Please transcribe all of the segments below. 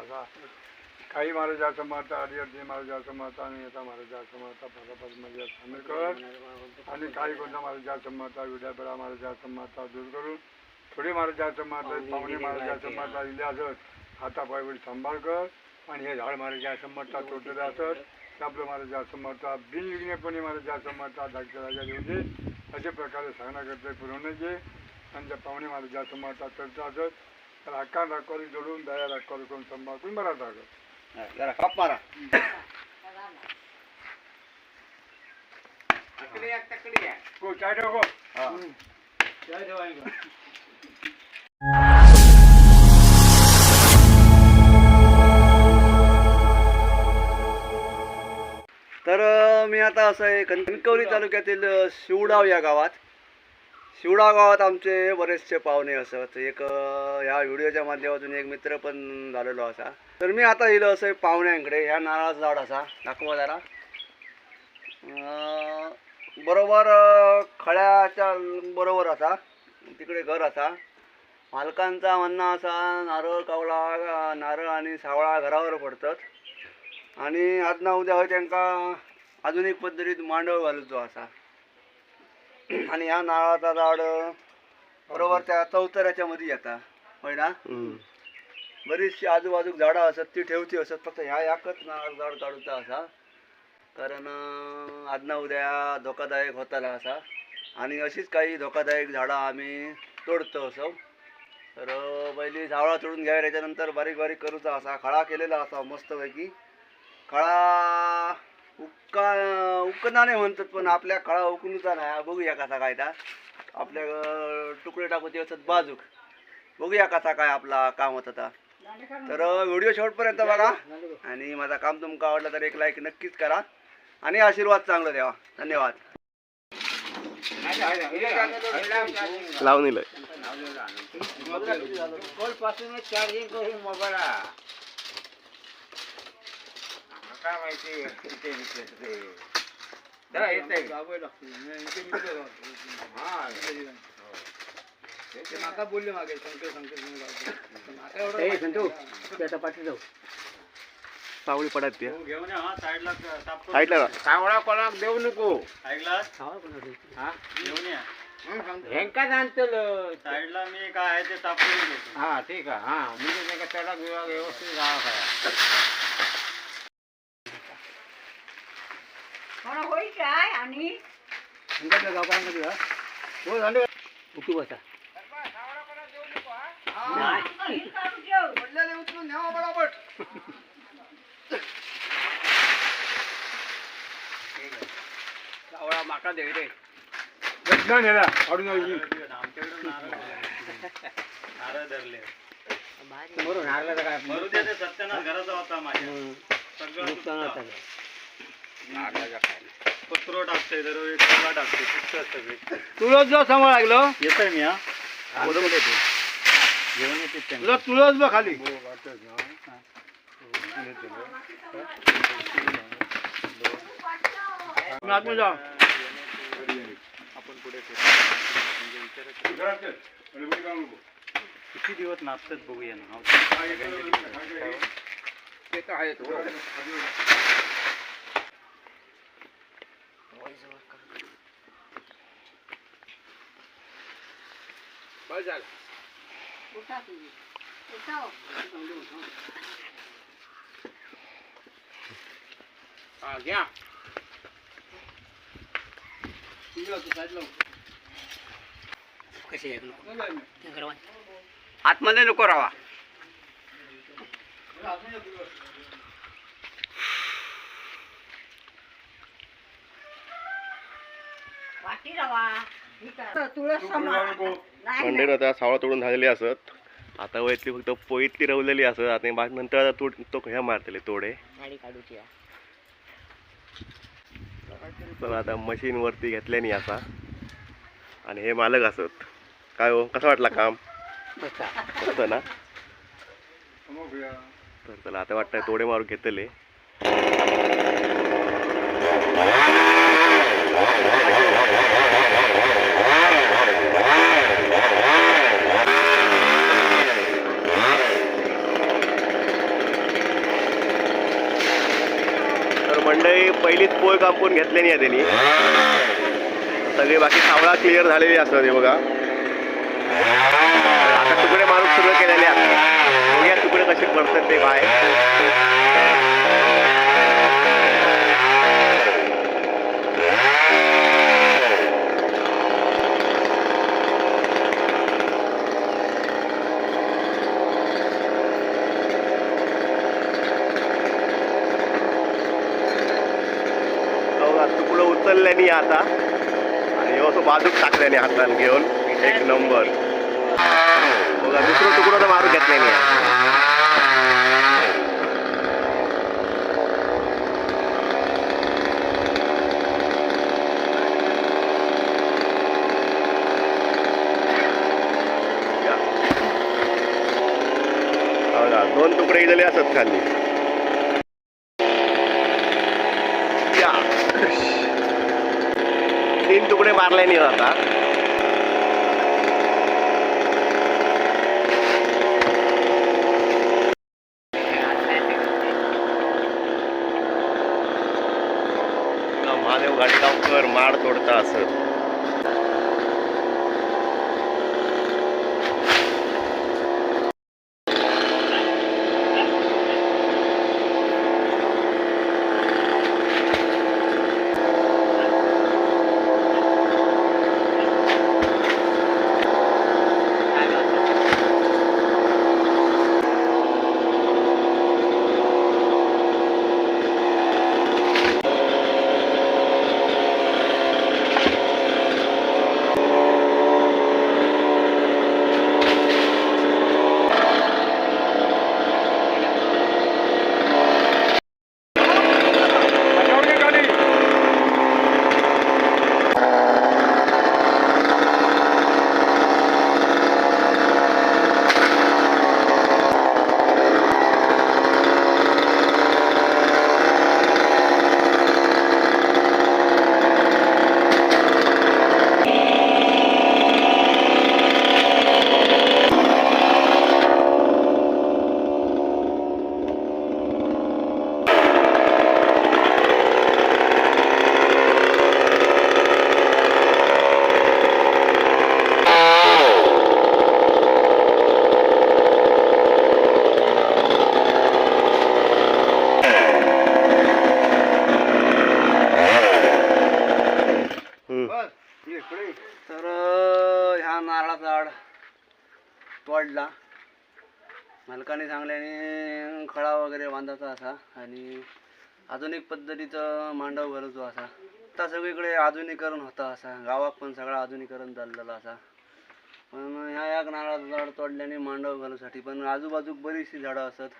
असा काही महाराजाचं मत हरिहरजी महाराजाचं मत आणि येता महाराजाचं मत पद्मजा खांडेकर आणि काही कोणत्या महाराजाचं मत विद्यापीठा महाराजाचं मत दूर करून थोडी महाराजाचं मत पाहुणे महाराजाचं मत इले असत हातापायवडी सांभाळकर आणि हे झाड महाराजाचं मत तोडलेलं असत आपलं महाराजाचं मत बिनविघ्नपणे महाराजाचं मत धाकटे राजा देऊ दे अशा प्रकारे सांगण्याकरता पुरवण्याचे आणि त्या पाहुणे महाराजाचं मत चर्चा असत तर आकार राखवारी जोडून दया राखवारी करून सांभाळ करून बरा टाकत जरा काप मारा हो चाय ठेव चाय ठेवा तर मी आता असं आहे कणकवली तालुक्यातील शिवडाव या गावात शिवडाव गावात आमचे बरेचसे पाहुणे असत एक ह्या व्हिडिओच्या माध्यमातून एक मित्र पण झालेलो असा तर मी आता येलो असं पाहुण्यांकडे ह्या नारळाचं झाड असा दाखवा जरा बरोबर खळ्याच्या बरोबर असा तिकडे घर असा मालकांचा म्हणणं असा नारळ कावळा नारळ आणि सावळा घरावर पडतात आणि आज ना उद्या होय त्यांना आधुनिक पद्धतीत मांडव घालूचो असा आणि ह्या नारळाचा झाड बरोबर त्या चौतऱ्याच्या मध्ये येता होय ना बरीचशी आजूबाजूक झाडं असत ती ठेवची असत फक्त ह्या याकच नारळ झाड काढूचा असा कारण आज ना उद्या धोकादायक होताला असा आणि अशीच काही धोकादायक झाडं आम्ही तोडतो असो तर पहिली झावळा तोडून घ्यावी त्याच्यानंतर बारीक बारीक करूचा असा खळा केलेला असा मस्तपैकी खळा उकनाने म्हणतात पण आपल्या खळा उकणूचा नाही बघूया कसा काय त्या आपल्या तुकडे टाकूचे असत बाजूक बघूया कसा काय आपला काम होत आता तर व्हिडिओ शेवटपर्यंत बघा आणि माझा काम तुमका आवडला तर एक लाईक नक्कीच करा आणि आशीर्वाद चांगला द्यावा धन्यवाद लावून चार्जिंग करून मोबाईल काय माहिती आता बोलले मागे शंकर पाठी जाऊ सावळी पडत घेऊन साईडला सावळा कोणाक देऊ नको ऐकला घेऊन या हेंका जाणतलं साईडला मी काय आहे ते तापून घेतो हा ठीक आहे हा म्हणजे त्याला व्यवस्थित गावा काय आणि उठी बसा सावळा माका दे रे आमच्याकडे नारळ धरले बरोबर हारला काय मरू दे सत्यानाश घराचा होता माझ्या सगळं नुकसान पत्र टाकते दरवेळी कला टाकते पुस्तक सगळे तुळस जो समोर लागलो येतोय मी हा बरोबर येतो घेऊन येते तुला तुळस बघ खाली जा आपण पुढे किती दिवस नाचतात बघूया ना ते तर आहे बस झालं हा घ्या कसे आतमध्ये नको राहा मंडळी आता सावळा तोडून झालेली असत आता वयतली फक्त पोईतली रवलेली असत आता बाकी नंतर आता तो ह्या मारतले तोडे चला आता मशीन वरती घेतल्यानी असा आणि हे मालक असत काय हो कसं वाटला काम मस्त ना तर चला आता वाटतंय तोडे मारून घेतले पहिलीच पोय कापून घेतले नाही त्यांनी. सगळे बाकी सावळा क्लिअर झालेली असतात हे बघा. आता तुकडे मारून सगळं केलेले असतात. बघूया तुकडे कसे पडतात ते बाहेर. तुकडं उचलल्याने आता आणि असं बाजूक टाकल्याने हाताने घेऊन एक नंबर. बघा दुसरं तुकडं तर मारून घेतल्याने बघा 2 तुकडे गेलेले असत खाली. 3 तुकडे मारले नाही आता. महादेव गाडीगावकर माड तोडता असत. तर ह्या नारळाचा झाड तोडला. मालकाने सांगल्याने खळा वगैरे बांधायचा असा आणि आधुनिक पद्धतीचं मांडव घालूचो असा. आता सगळीकडे आधुनिकरण होता असा. गावात पण सगळं आधुनिकरण चाललेलं असा. पण ह्या एक नारळाचं झाड तोडल्याने मांडव घालूसाठी. पण आजूबाजूक बरीचशी झाडं असत.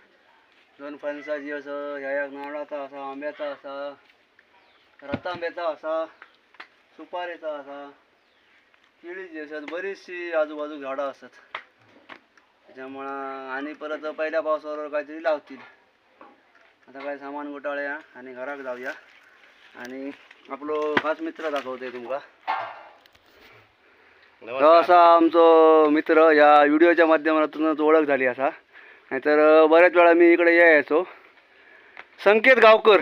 2 फणसाची असं, ह्या एक नारळाचा असा, आंब्याचा असा, रतांब्याचा असा, सुपारीचा असा, केळीची असत. बरीचशी आजूबाजूक झाडं असत. त्याच्यामुळं आणि परत पहिल्या पावसावर काहीतरी लावतील. आता काय सामान गुटाळूया आणि घरात जाऊया आणि आपलो खास मित्र दाखवते तुमका. असा आमचो मित्र या व्हिडिओच्या माध्यमातूनच ओळख झाली असा. नाहीतर बऱ्याच वेळा मी इकडे यायचो. संकेत गावकर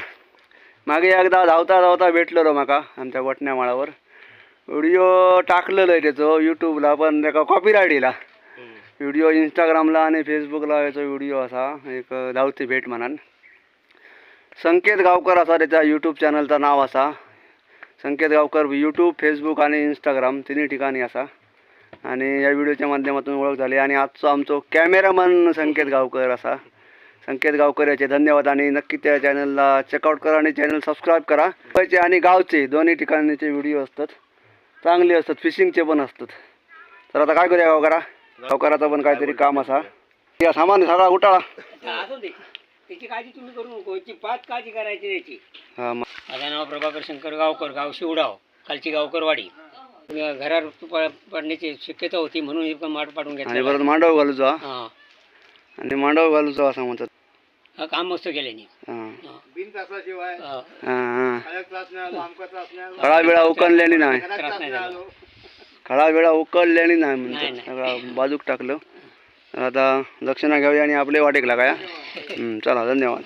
मागे एकदा धावता धावता भेटलेलो माका आमच्या वटण्या माळावर. व्हिडिओ टाकलेलं आहे त्याचं यूट्यूबला, पण त्याका कॉपीराईट येला. व्हिडिओ इंस्टाग्रामला आणि फेसबुकला याचा व्हिडिओ असा एक धावती भेट म्हणान. संकेत गावकर असा त्याचा यूट्यूब चॅनलचं नाव असा. संकेत गावकर यूट्यूब, फेसबुक आणि इंस्टाग्राम तिन्ही ठिकाणी असा. आणि या व्हिडिओच्या माध्यमातून ओळख झाली. आणि आजचा आमचो कॅमेरामन संकेत गावकर असा. संकेत गावकर याचे धन्यवाद. आणि नक्की त्या चॅनलला चेकआउट करा आणि चॅनल सबस्क्राईब करा. गावचे आणि गावचे दोन्ही ठिकाणचे व्हिडिओ असतात, चांगले असतात, फिशिंगचे पण असतात. तर आता काय करूया गावकरा, गावकराचं पण काहीतरी काम असा. या सामान सगळा उठाळा त्याची काळजी तुम्ही करू नको. याची पाच काळजी करायची याची. हां माझं नाव प्रभाकर शंकर गावकर, गाव शिवडाव, खालची गावकरवाडी. घरात पडण्याची शक्यता होती म्हणून हे माठ पाडून घेतलं. आणि परत मांडव घालूचा. हां, आणि मांडव घालूचा असं म्हणतात. हा काम मस्त केल्याने. हां बिन तासाशिवाय हां खळा वेळा उकळल्याने नाही, त्रास नाही झाला. खळा वेळा उकळल्याने नाही म्हणतात. सगळं बाजूक टाकलं. आता दक्षिणा घेऊया आणि आपले वाटेक लागाया. चला धन्यवाद.